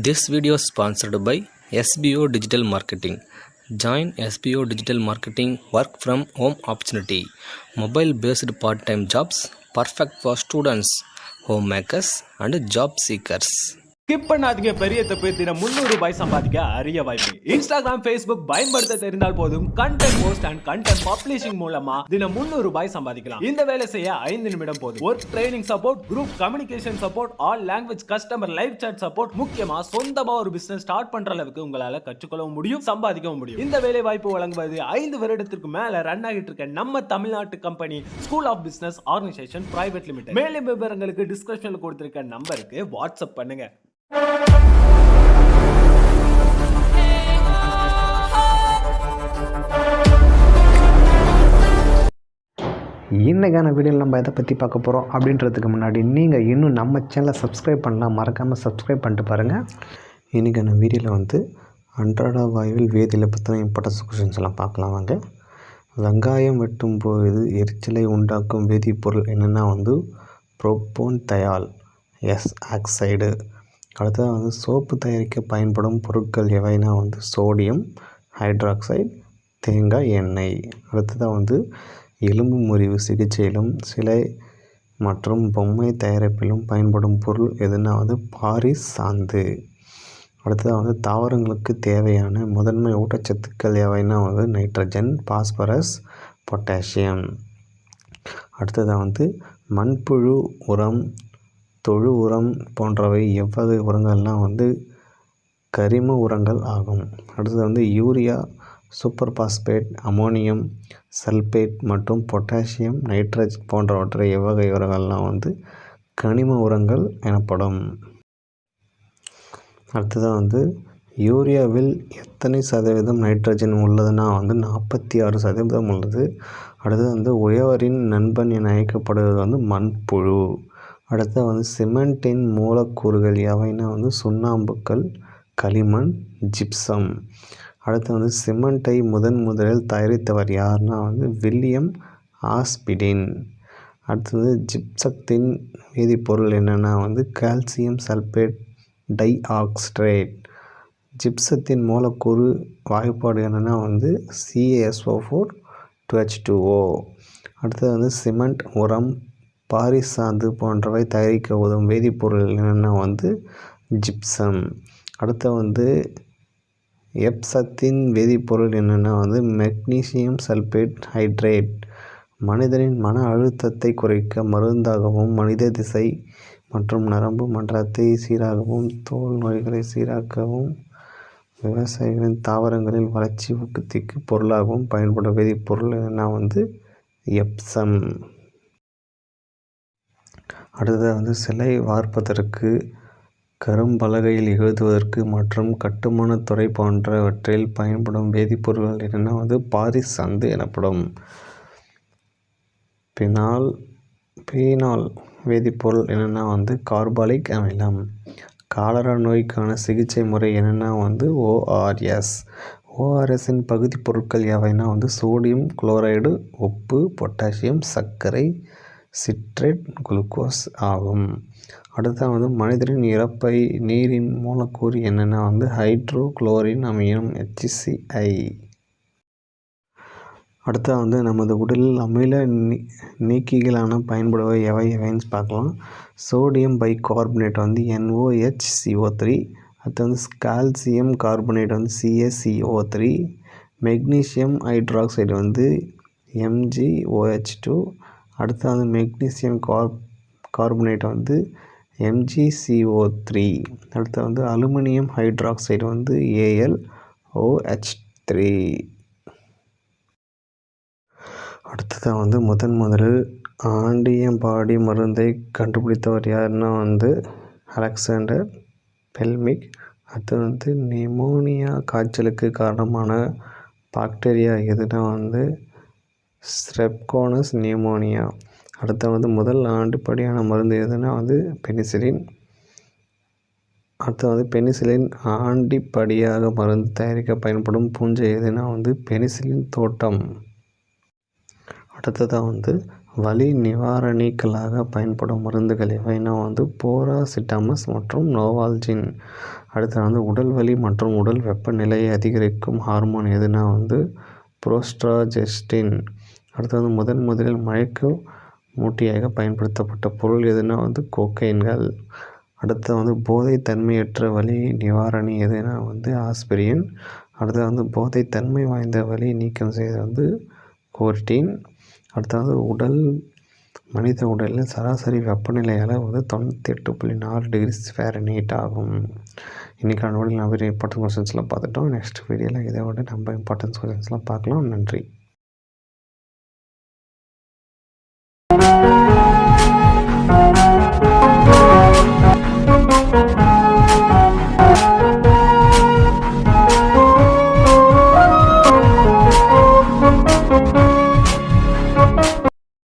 This video is sponsored by SBO Digital Marketing. Join SBO Digital Marketing work from home opportunity. Mobile based part-time jobs perfect for students, homemakers and job seekers. Skip பண்ணாதீங்க. பெரிய தப்பு. தினம் 300 ரூபாய் சம்பாதிக்க அரிய வாய்ப்பு. Instagram, Facebook பயன்படுத்த தெரிந்தால் போதும் content post and content publishing மூலமா தினம் 300 ரூபாய் சம்பாதிக்கலாம். இந்த வேலை செய்ய 5 நிமிடம் போதும். Work training support, group communication support, all language customer live chat support, முக்கியமா சொந்தமா ஒரு பிசினஸ் ஸ்டார்ட் பண்ற அளவுக்கு உங்களால கற்றுக்கொள்ளவும் முடியும், சம்பாதிக்கவும் முடியும். இந்த வேலை வாய்ப்பு வழங்குவது 5 வருடத்திற்கு மேல ரன் ஆகிட்டு இருக்க நம்ம தமிழ்நாட்டு company school of business organisation private limited. மேலும் விவரங்களுக்கு டிஸ்கிரிப்ஷன்ல கொடுத்திருக்க நம்பருக்கு வாட்ஸ்அப் பண்ணுங்க. இன்றைக்கான வீடியோவில் நம்ம எதை பற்றி பார்க்க போகிறோம் அப்படின்றதுக்கு முன்னாடி நீங்கள் இன்னும் நம்ம சேனலை சப்ஸ்கிரைப் பண்ணலாம், மறக்காமல் சப்ஸ்கிரைப் பண்ணிட்டு பாருங்கள். இன்றைக்கான வீடியோவில் அன்றாட வாழ்வில் வேதியில் பற்றின இம்பார்ட்டன்ஸ் கொஷின்ஸ் எல்லாம் பார்க்கலாம் வாங்க. வெங்காயம் வெட்டும் போது எரிச்சலை உண்டாக்கும் வேதிப்பொருள் என்னென்னா புரோப்போன் தயால் எஸ் ஆக்சைடு. அடுத்தது சோப்பு தயாரிக்க பயன்படும் பொருட்கள் எவைனா சோடியம் ஹைட்ராக்சைடு, தேங்காய் எண்ணெய். அடுத்ததாக எலும்பு முறிவு சிகிச்சையிலும் சிலை மற்றும் பொம்மை தயாரிப்பிலும் பயன்படும் பொருள் எதுனா பாரிஸ் சாந்து. அடுத்ததாக தாவரங்களுக்கு தேவையான முதன்மை ஊட்டச்சத்துக்கள் எவைனா நைட்ரஜன், பாஸ்பரஸ், பொட்டாசியம். அடுத்ததாக மண்புழு உரம், தொழு உரம் போன்றவை எவ்வகை உரங்கள்லாம் கரிம உரங்கள் ஆகும். அடுத்தது urea, super phosphate, ammonium sulphate மற்றும் பொட்டாசியம் நைட்ரேட் போன்றவற்றை எவ்வகை உரங்கள்லாம் கனிம உரங்கள் எனப்படும். அடுத்ததாக யூரியாவில் எத்தனை சதவீதம் நைட்ரஜன் உள்ளதுன்னா 46% உள்ளது. அடுத்தது உழவரின் நண்பன் என அழைக்கப்படுவது மண்புழு. அடுத்து சிமெண்டின் மூலக்கூறுகள் எவைனா சுண்ணாம்புக்கல், களிமண், ஜிப்சம். அடுத்து சிமெண்ட்டை முதலில் தயாரித்தவர் யாருன்னா வில்லியம் ஆஸ்பிடின். அடுத்தது ஜிப்சத்தின் வேதிப்பொருள் என்னென்னா கால்சியம் சல்பேட் டை ஆக்சைடு. ஜிப்சத்தின் மூலக்கூறு வாய்ப்பாடு என்னென்னா CaSO4 2H2O. அடுத்தது சிமெண்ட், உரம், பாரிஸ் சாந்து போன்றவை தயாரிக்க உதவும் வேதிப்பொருள் என்னென்னா ஜிப்சம். அடுத்து எப்சத்தின் வேதிப்பொருள் என்னென்னா மெக்னீசியம் சல்பேட் ஹைட்ரேட். மனிதனின் மன அழுத்தத்தை குறைக்க மருந்தாகவும், மனித திசை மற்றும் நரம்பு மண்டலத்தை சீராகவும், தோல் நோய்களை சீராக்கவும், விவசாயிகளின் தாவரங்களில் வளர்ச்சி ஊக்கத்திற்கு பொருளாகவும் பயன்படும் வேதிப்பொருள் என்னென்னா எப்சம். அடுத்தது சிலை வார்ப்பதற்கு, கரும்பலகையில் எழுதுவதற்கு மற்றும் கட்டுமானத்துறை போன்றவற்றில் பயன்படும் வேதிப்பொருட்கள் என்னென்னா பாரிஸ் சாந்து எனப்படும். பீனால் வேதிப்பொருள் என்னென்னா கார்பாலிக் அமிலம். காலரா நோய்க்கான சிகிச்சை முறை என்னென்னா ORS. ORSின் பகுதி பொருட்கள் எவைனா சோடியம் குளோரைடு, உப்பு, பொட்டாசியம், சர்க்கரை, சிட்ரேட், குளுக்கோஸ் ஆகும். அடுத்தது மனிதனின் இறப்பை நீரின் மூலக்கூறு என்னென்னா ஹைட்ரோகுளோரின் அமிலம் HCl. அடுத்தது நமது உடலில் அமில நீக்கிகளான பயன்படுவை எவைன்னு பார்க்கலாம். Sodium bicarbonate NOHCO3. அடுத்தது calcium carbonate CaCO3. Magnesium hydroxide MgOH2. அடுத்தது மெக்னீசியம் கார்பனேட் MgCO3. அடுத்தது அலுமினியம் ஹைட்ராக்சைடு AlOH3. அடுத்தது முதலில் ஆன்டிபாடி மருந்தை கண்டுபிடித்தவர் யாருன்னா அலெக்சாண்டர் பெல்மிக். அடுத்தது நிமோனியா காய்ச்சலுக்கு காரணமான பாக்டீரியா எதுனா ஸ்ட்ரெப்டோகோக்கஸ் நிமோனியா. அடுத்தது முதல் ஆண்டிபாடியான மருந்து எதுனா பெனிசிலின். அடுத்தது பெனிசிலின் ஆண்டிபாடியாக மருந்து தயாரிக்க பயன்படும் பூஞ்சை எதுனா பெனிசிலின் தோட்டம். அடுத்ததாக வலி நிவாரணிகளாக பயன்படும் மருந்துகள் எவைனா வந்து போராசிட்டமஸ் மற்றும் நோவால்ஜின். அடுத்து வந்து உடல் வலி மற்றும் உடல் வெப்பநிலையை அதிகரிக்கும் ஹார்மோன் எதுனா வந்து புரோஸ்ட்ராஜெஸ்டின். அடுத்து வந்து முதலில் மயக்க மூட்டியாக பயன்படுத்தப்பட்ட பொருள் எதுனா வந்து கோக்கைன்கள். அடுத்து வந்து போதைத்தன்மையற்ற வலி நிவாரணி எதுனா வந்து ஆஸ்பிரின். அடுத்து வந்து போதைத்தன்மை வாய்ந்த வலி நீக்கம் செய்வது வந்து கோர்டின். அடுத்தது மனித உடலில் சராசரி வெப்பநிலை அளவு வந்து 98.4 டிகிரி ஃபாரன்ஹீட் ஆகும். இன்றைக்கான வீடியோவில் நிறைய இம்பார்ட்டன்ட் கொஸ்டின்ஸ்லாம் பார்த்துட்டோம். நெக்ஸ்ட் வீடியோவில் இதை விட நம்ம இம்பார்ட்டன்ஸ் கொஸ்டின்ஸ்லாம் பார்க்கலாம். நன்றி.